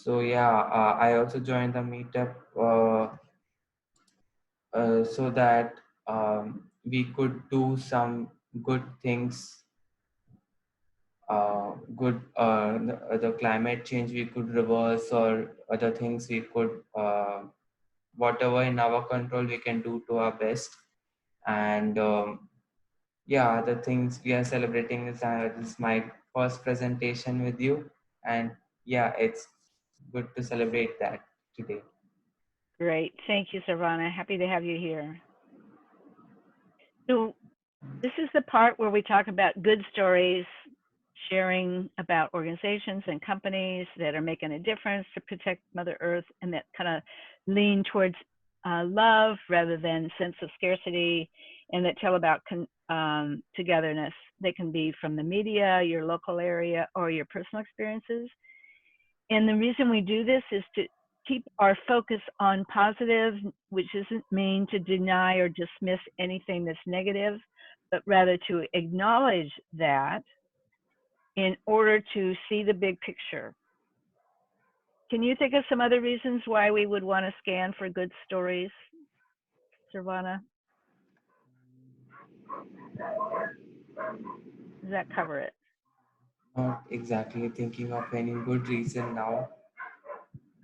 So yeah, I also joined the meetup so that we could do some good things, the climate change we could reverse, or other things we could, whatever in our control we can do to our best. And yeah, the things we are celebrating is this is my first presentation with you, and yeah, it's good to celebrate that today. Great. Thank you, Saravana. Happy to have you here. So, this is the part where we talk about good stories, sharing about organizations and companies that are making a difference to protect Mother Earth and that kind of lean towards love rather than sense of scarcity, and that tell about togetherness. They can be from the media, your local area, or your personal experiences. And the reason we do this is to keep our focus on positive, which doesn't mean to deny or dismiss anything that's negative, but rather to acknowledge that in order to see the big picture. Can you think of some other reasons why we would want to scan for good stories, Saravana? Does that cover it? Not exactly thinking of any good reason now,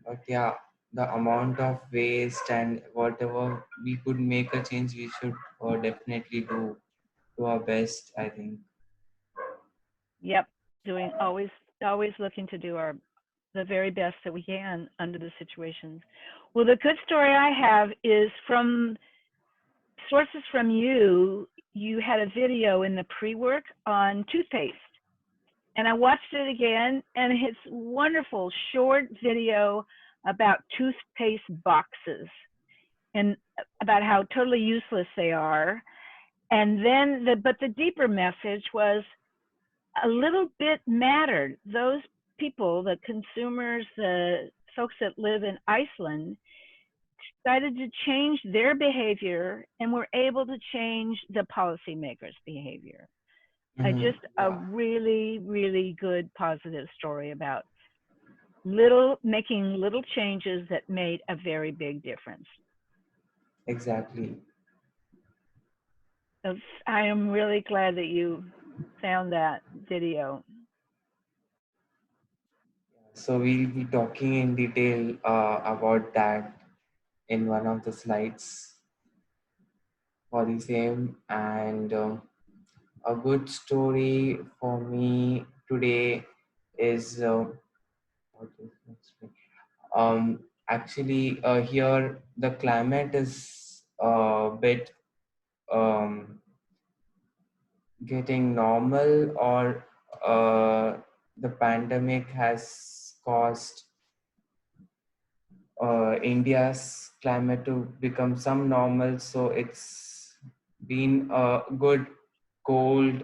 but yeah, the amount of waste and whatever we could make a change, we should definitely do to our best, I think. Yep. Doing always looking to do our the very best that we can under the situations. Well, the good story I have is from sources from you. You had a video in the pre-work on toothpaste, and I watched it again, and it's wonderful short video about toothpaste boxes and about how totally useless they are. And then but the deeper message was a little bit mattered. Those people, the consumers, the folks that live in Iceland, decided to change their behavior and were able to change the policymakers' behavior. Just a Yeah, really, really good positive story about making little changes that made a very big difference. exactly. So I am really glad that you found that video. So we'll be talking in detail about that in one of the slides for the same. And a good story for me today is what is next week? Actually, here the climate is a bit um, getting normal, or the pandemic has caused India's climate to become some normal. So it's been a good cold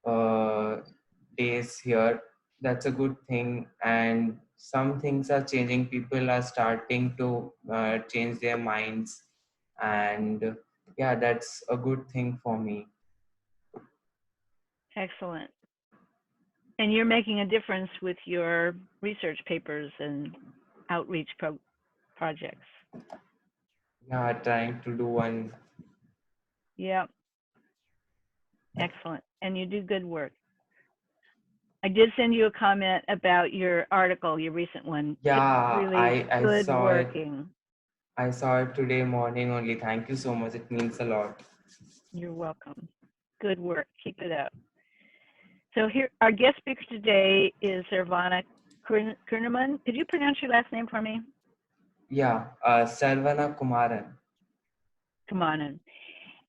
uh, days here. That's a good thing, and some things are changing. People are starting to change their minds, and yeah, that's a good thing for me. Excellent. And you're making a difference with your research papers and outreach projects. Yeah, trying to do one. Yeah, excellent. And you do good work. I did send you a comment about your article, your recent one. It's Yeah, really I good saw it. working. I saw it today morning only. Thank you so much. It means a lot. You're welcome. Good work. Keep it up. So here, our guest speaker today is Saravana Kumaran. Could you pronounce your last name for me? Yeah, Saravana Kumaran. Come on in.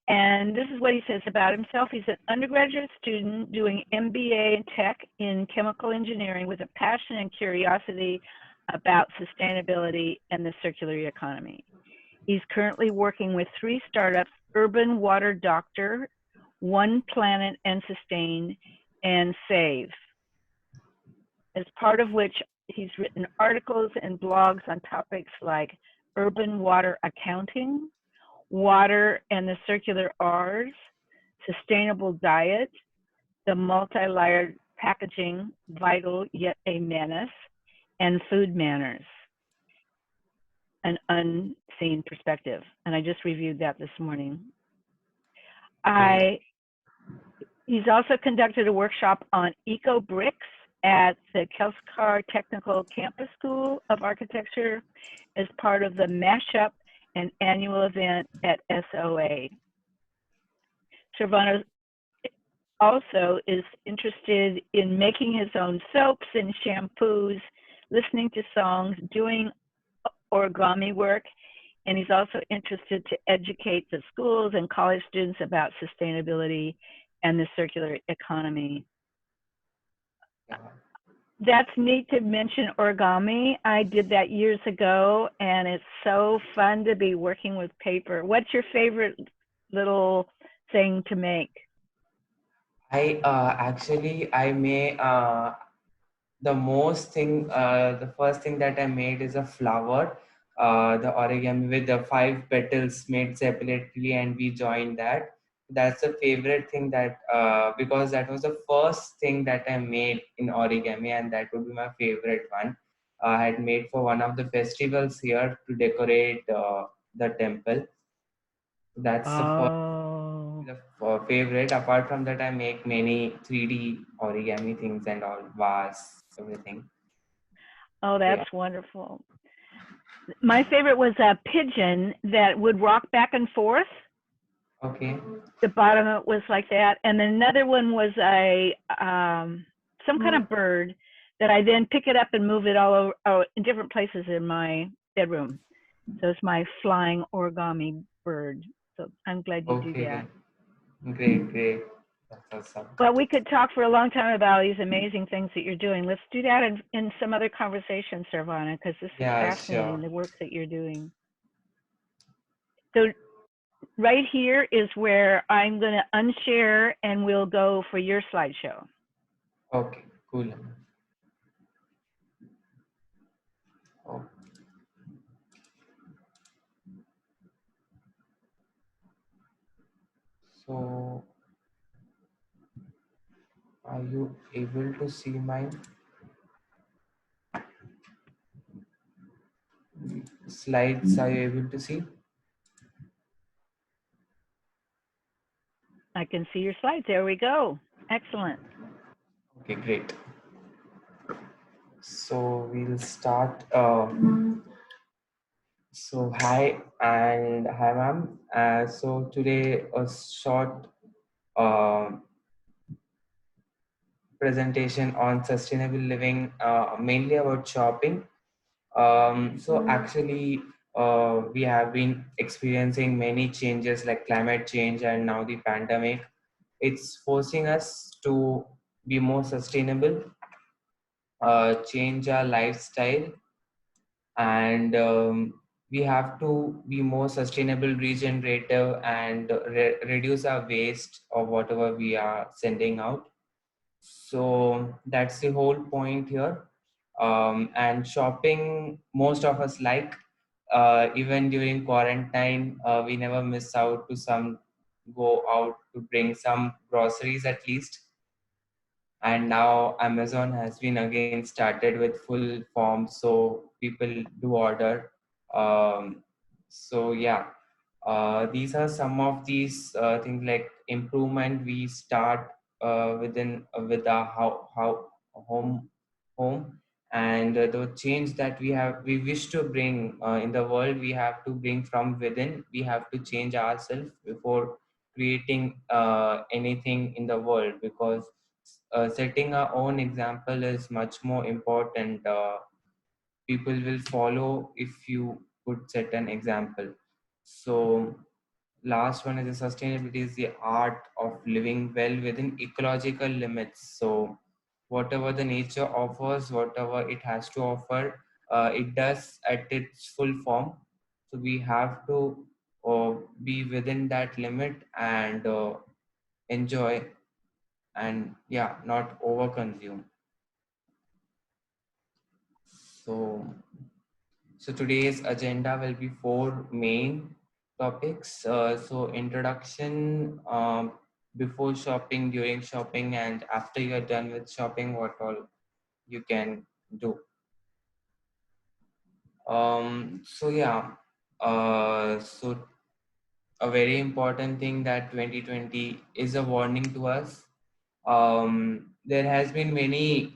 And this is what he says about himself. He's an undergraduate student doing MBA in tech in chemical engineering with a passion and curiosity about sustainability and the circular economy. He's currently working with 3 startups: Urban Water Doctor, One Planet and Sustain, and Save, as part of which he's written articles and blogs on topics like urban water accounting, water and the circular R's, sustainable diet, the multi-layered packaging, vital yet a menace, and food manners, an unseen perspective. And I just reviewed that this morning. Okay. I He's also conducted a workshop on eco bricks at the Kelskar Technical Campus School of Architecture as part of the Mashup, an annual event at SOA. Saravana also is interested in making his own soaps and shampoos, listening to songs, doing origami work, and he's also interested to educate the schools and college students about sustainability and the circular economy. Yeah. That's neat to mention origami. I did that years ago, and it's so fun to be working with paper. What's your favorite little thing to make? I actually I may the first thing that I made is a flower, the origami with the five petals made separately, and we joined that. That's the favorite thing that because that was the first thing that I made in origami, and that would be my favorite one. I had made for one of the festivals here to decorate the temple. That's Oh, the favorite. Apart from that, I make many 3D origami things and all, vase, everything. oh, So yeah. that's wonderful. My favorite was a pigeon that would rock back and forth. Okay. The bottom of it was like that, and then another one was a some kind of bird that I then pick it up and move it all over in different places in my bedroom. So it's my flying origami bird. So I'm glad you do that. Okay. Great. Great. That's awesome. Well, we could talk for a long time about these amazing things that you're doing. Let's do that in some other conversation, Saravana, because this is Yeah. fascinating, Sure. the work that you're doing. So right here is where I'm going to unshare and we'll go for your slideshow. Okay. Cool. Oh, so, are you able to see my slides? Are you able to see? I can see your slides. There we go. Excellent. Okay. Great. So we'll start. So hi and hi, ma'am. So today a short uh, presentation on sustainable living, mainly about shopping. So actually, we have been experiencing many changes like climate change and now the pandemic. It's forcing us to be more sustainable, change our lifestyle, and we have to be more sustainable, regenerative, and reduce our waste of whatever we are sending out. So that's the whole point here. And shopping, most of us like, even during quarantine, we never miss out to some go out to bring some groceries at least. And now Amazon has been again started with full form, so people do order. So yeah, these are some of these things like improvement we start within with our home home, and the change that we wish to bring in the world, we have to bring from within. We have to change ourselves before creating anything in the world, because setting our own example is much more important. People will follow if you could set an example. So last one is the sustainability is the art of living well within ecological limits. So whatever the nature offers, whatever it has to offer, it does at its full form. So we have to be within that limit and enjoy, and yeah, not over consume. So, so today's agenda will be four main topics. So introduction, before shopping, during shopping, and after you're done with shopping, what all you can do. So yeah, so a very important thing that 2020 is a warning to us. There has been many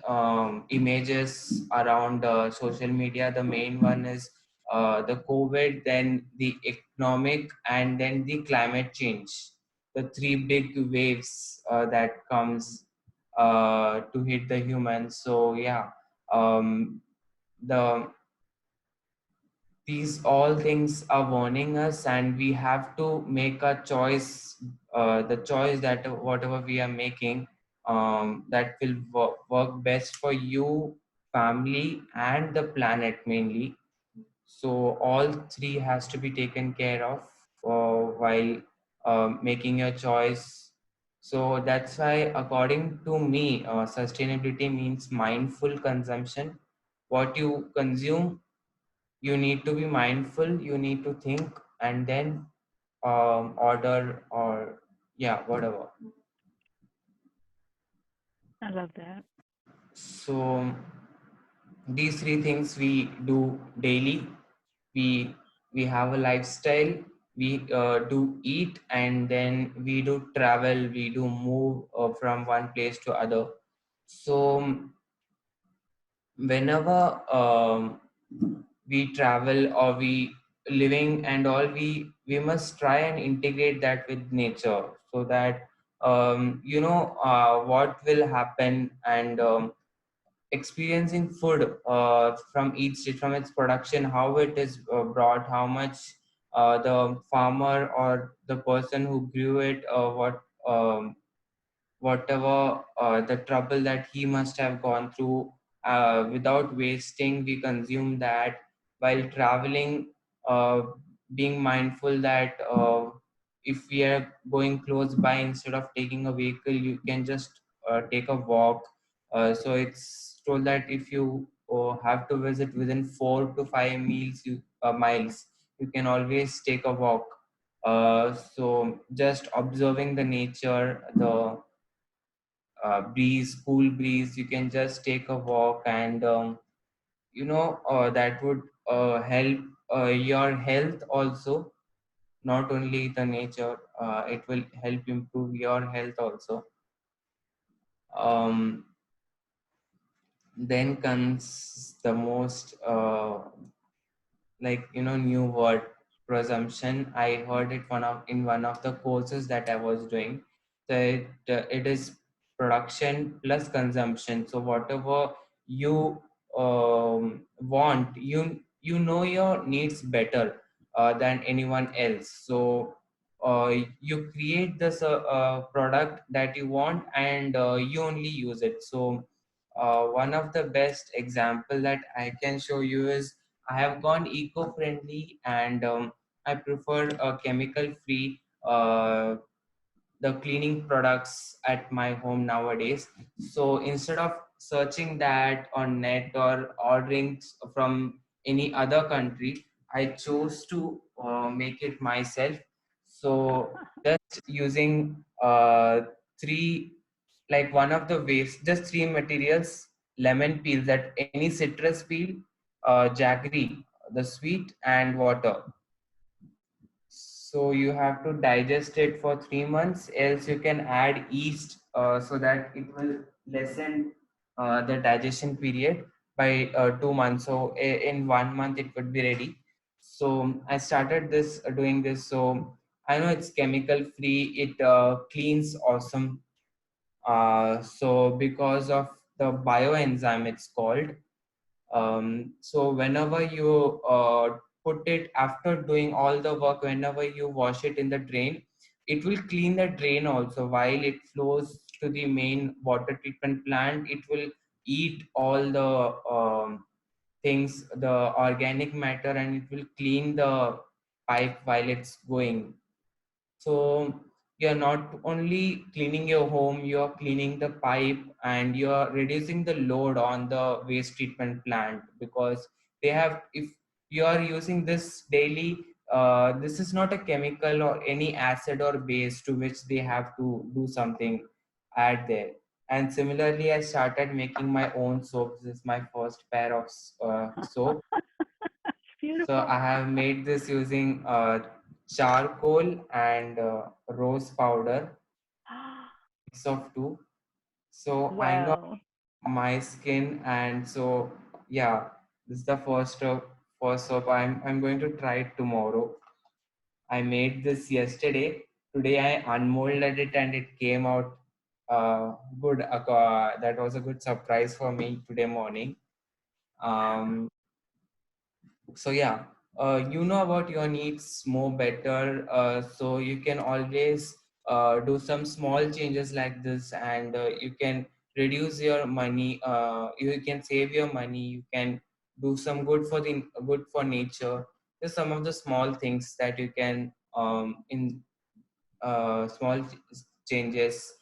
images around social media. The main one is the COVID, then the economic, and then the climate change. The three big waves that comes to hit the humans. So yeah, um, the these all things are warning us, and we have to make a choice, the choice that whatever we are making, that will work best for you, family, and the planet mainly. So all three has to be taken care of while making your choice. So that's why, according to me, sustainability means mindful consumption. What you consume, you need to be mindful, you need to think, and then order, or yeah, whatever. I love that. So these three things we do daily. We we have a lifestyle, we do eat, and then we do travel, we do move from one place to other. So whenever we travel or we living and all, we must try and integrate that with nature, so that what will happen, and experiencing food from each state, from its production, how it is brought, how much the farmer or the person who grew it, whatever the trouble that he must have gone through, without wasting, we consume that while traveling, uh, being mindful that if we are going close by, instead of taking a vehicle, you can just take a walk. So it's told that if you have to visit within 4 to 5 miles, you can always take a walk. So just observing the nature, the breeze, cool breeze, you can just take a walk, and that would help your health also, not only the nature. It will help improve your health also. um, then comes the most new word, presumption. I heard it in one of the courses that I was doing, that it is production plus consumption. So whatever you want, your needs better than anyone else. So you create this product that you want, and you only use it. So one of the best example that I can show you is, I have gone eco-friendly, and I prefer a chemical-free the cleaning products at my home nowadays. So instead of searching that on net or ordering from any other country, I chose to make it myself. So just using three, like one of the ways, just three materials: lemon peel, that any citrus peel, jaggery, the sweet, and water. So you have to digest it for 3 months, else you can add yeast, so that it will lessen the digestion period by 2 months. So in 1 month it would be ready. So I started this doing this. So I know it's chemical free, it cleans awesome. So because of the bioenzyme, it's called. So whenever you put it, after doing all the work, whenever you wash it in the drain, it will clean the drain also. While it flows to the main water treatment plant, it will eat all the things, the organic matter, and it will clean the pipe while it's going. So you're not only cleaning your home, you're cleaning the pipe, and you're reducing the load on the waste treatment plant, because they have, if you are using this daily, this is not a chemical or any acid or base to which they have to do something, add there. And similarly, I started making my own soap. This is my first pair of soap. So I have made this using charcoal and rose powder, mix of two. So I know Wow. my skin, and so yeah, this is the first soap. I'm going to try it tomorrow. I made this yesterday. Today I unmolded it and it came out good. That was a good surprise for me today morning. Um, so yeah, you know about your needs more better, so you can always do some small changes like this, and you can reduce your money, you can save your money, you can do some good for nature. There's some of the small things that you can in small changes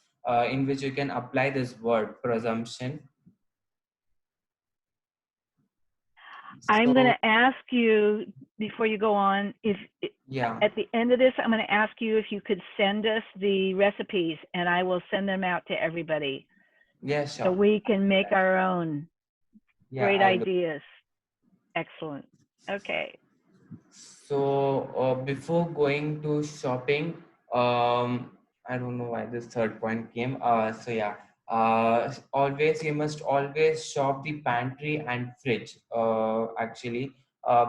in which you can apply this word presumption. I'm going So to ask you before you go on if yeah, at the end of this, I'm going to ask you if you could send us the recipes and I will send them out to everybody yeah, so sure. we can make our own. Yeah, Great I'll do. ideas. Excellent. Okay. So before going to shopping, I don't know why this third point came. So yeah, always you must always shop the pantry and fridge. Actually,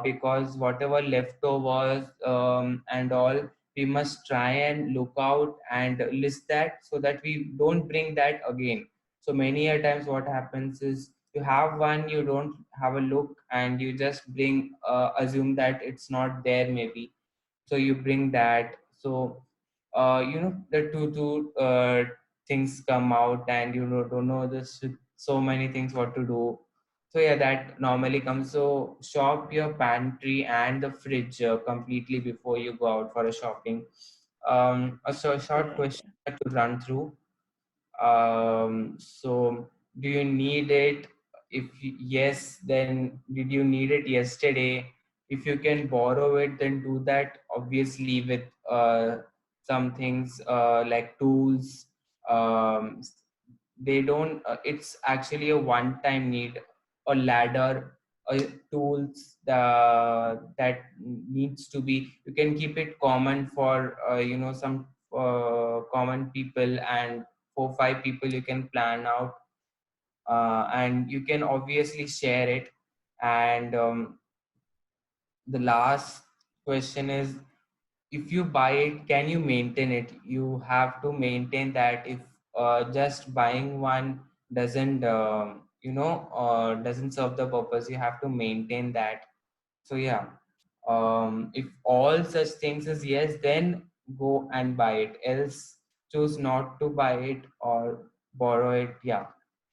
because whatever leftovers and all, we must try and look out and list that so that we don't bring that again. So many a times what happens is you have one, you don't have a look, and you just bring assume that it's not there maybe, so you bring that. So the two things come out, and you don't know this so many things what to do. So yeah, that normally comes. So shop your pantry and the fridge completely before you go out for a shopping. A Good short question idea. to run through. So do you need it? If yes, then did you need it yesterday? If you can borrow it, then do that. Obviously, with some things like tools, um, they don't. It's actually a one-time need. A ladder, tools that needs to be. You can keep it common for some common people, and 4 5 people you can plan out, and you can obviously share it. And the last question is, if you buy it, can you maintain it? You have to maintain that. If just buying one doesn't doesn't serve the purpose, you have to maintain that. So yeah, if all such things is yes, then go and buy it. Else, choose not to buy it or borrow it. Yeah,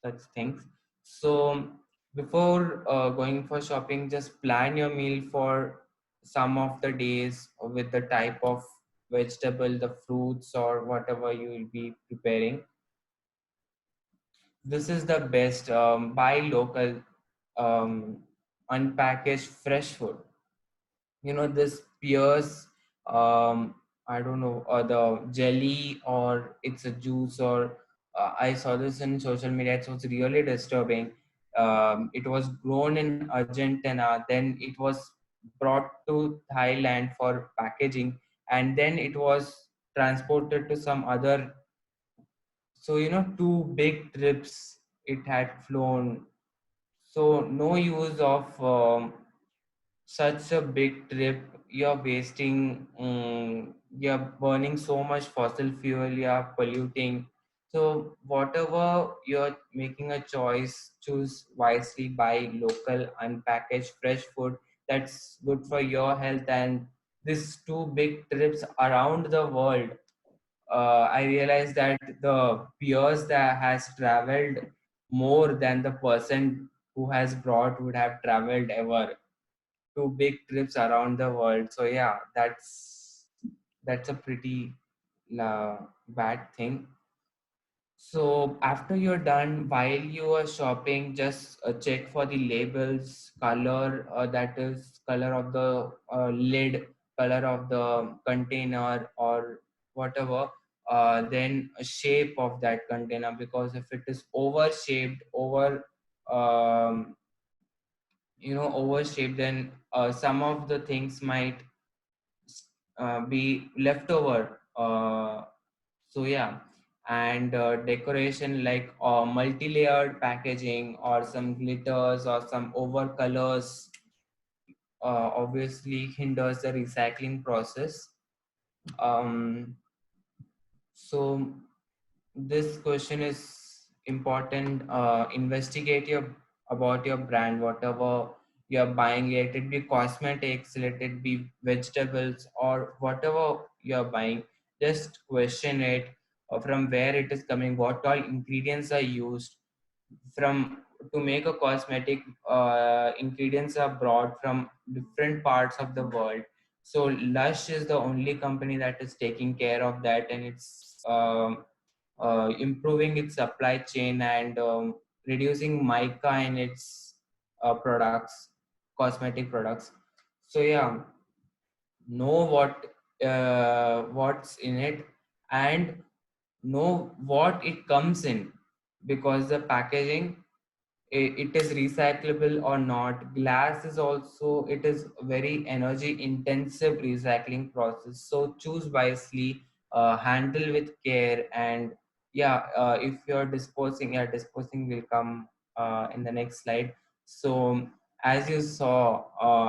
such things. So before going for shopping, just plan your meal for some of the days with the type of vegetable, the fruits, or whatever you will be preparing. This is the best. Buy local, um, unpackaged fresh food. This pears, I don't know, or the jelly, or it's a juice, or I saw this in social media. It was really disturbing. It was grown in Argentina, then it was brought to Thailand for packaging, and then it was transported to some other. So 2 big trips it had flown. So no use of such a big trip. You're wasting, you're burning so much fossil fuel, you're polluting. So whatever you're making a choice, choose wisely. Buy local, unpackaged fresh food that's good for your health. And these 2 big trips around the world, I realized that the peers that has traveled more than the person who has brought would have traveled ever. 2 big trips around the world. So yeah, that's a pretty bad thing. So after you're done, while you are shopping, just check for the labels, color, that is color of the lid, color of the container, or whatever. Then a shape of that container, because if it is over shaped, over um, overshaped, then some of the things might be leftover. So yeah, and decoration like multi-layered packaging or some glitters or some over colors obviously hinders the recycling process. Um, so this question is important. Investigate about your brand, whatever you're buying, let it be cosmetics, let it be vegetables, or whatever you're buying. Just question it, from where it is coming, what all ingredients are used. From to make a cosmetic, ingredients are brought from different parts of the world. So Lush is the only company that is taking care of that, and it's improving its supply chain and reducing mica in its products, cosmetic products. So yeah, know what's in it, and know what it comes in, because the packaging, it is recyclable or not. Glass is also, it is very energy intensive recycling process, so choose wisely, handle with care. And yeah, if you're disposing, yeah, disposing will come in the next slide. So as you saw,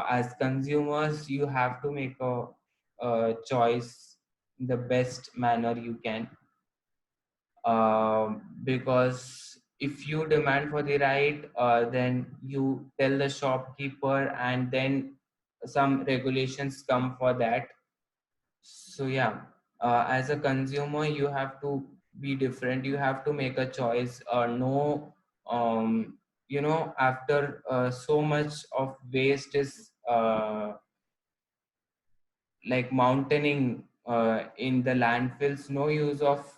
as consumers, you have to make a choice in the best manner you can, because if you demand for the right, then you tell the shopkeeper, and then some regulations come for that. So yeah, as a consumer, you have to be different. You have to make a choice. No, after so much of waste is like mountaining in the landfills, no use of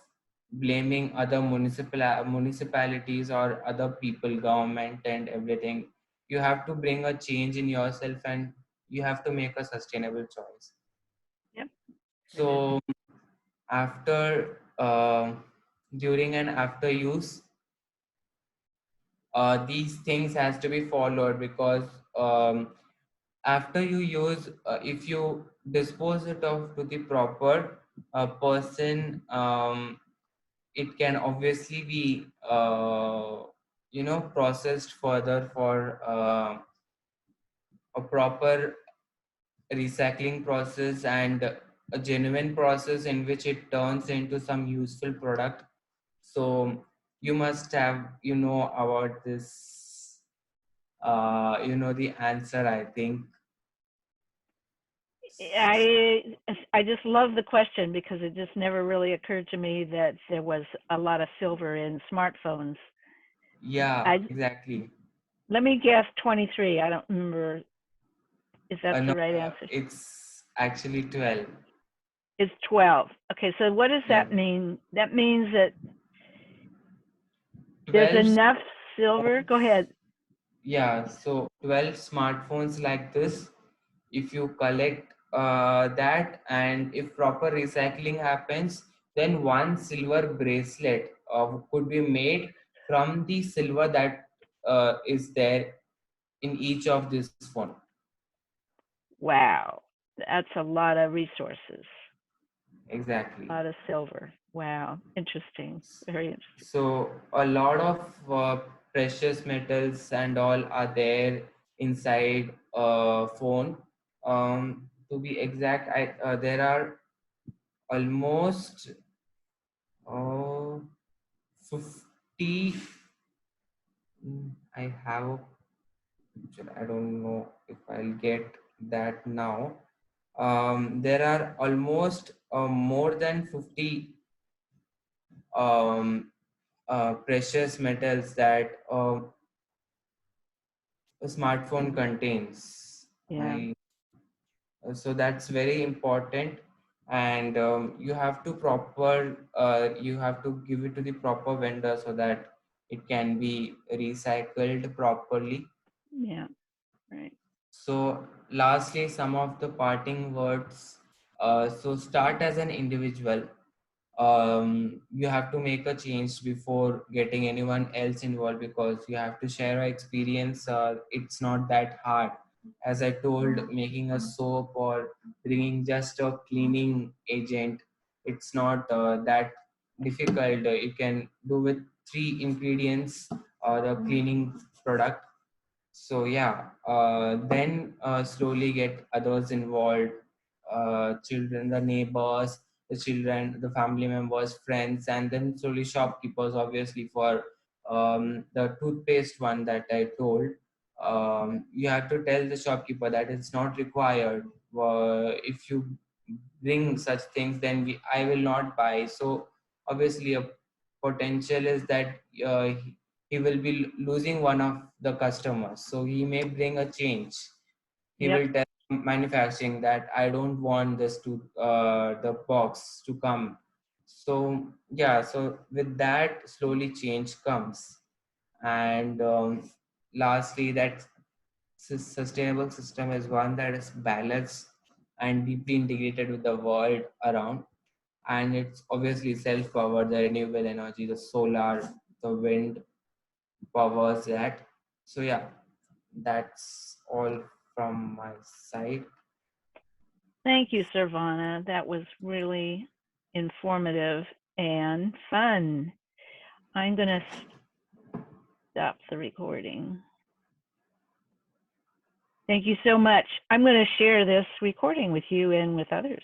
blaming other municipalities or other people, government and everything. You have to bring a change in yourself, and you have to make a sustainable choice. Yep. Right. So after during and after use, these things has to be followed, because after you use, if you dispose it off to the proper person, it can obviously be processed further for a proper recycling process, and a genuine process in which it turns into some useful product. So you must have about this, the answer, I think. I just love the question because it just never really occurred to me that there was a lot of silver in smartphones. Yeah, I exactly. Let me guess 23. I don't remember if that's No, the right answer. it's actually 12. It's 12. Okay, so what does Yeah, that mean? That means that there's 12 enough silver. Go smartphones. ahead. Yeah, so 12 smartphones like this, if you collect that, and if proper recycling happens, then one silver bracelet could be made from the silver that is there in each of this phone. Wow, that's a lot of resources, a Exactly. lot of silver. Wow, interesting. Very interesting. So a lot of precious metals and all are there inside a phone. To be exact, there are almost uh, 50. I have a picture. I don't know if I'll get that now. There are almost more than 50 um, precious metals that a smartphone contains. Yeah, I So that's very important, and you have to give it to the proper vendor so that it can be recycled properly. yeah, right. So lastly, some of the parting words. So start as an individual, you have to make a change before getting anyone else involved, because you have to share an experience. It's not that hard. As I told, making a soap or bringing just a cleaning agent, it's not that difficult. You can do with three ingredients or the cleaning product. So yeah, then slowly get others involved, children, the neighbors, the children, the family members, friends, and then slowly shopkeepers, obviously, for the toothpaste one that I told. You have to tell the shopkeeper that it's not required. If you bring such things, then I will not buy. So obviously a potential is that he will be losing one of the customers, so he may bring a change. He Yep. will tell manufacturing that I don't want this to the box to come. So yeah, so with that slowly change comes. And lastly, that sustainable system is one that is balanced and deeply integrated with the world around. And it's obviously self-powered, the renewable energy, the solar, the wind powers that. So yeah, that's all from my side. Thank you, Saravana. That was really informative and fun. I'm going to stop the recording. Thank you so much. I'm going to share this recording with you and with others.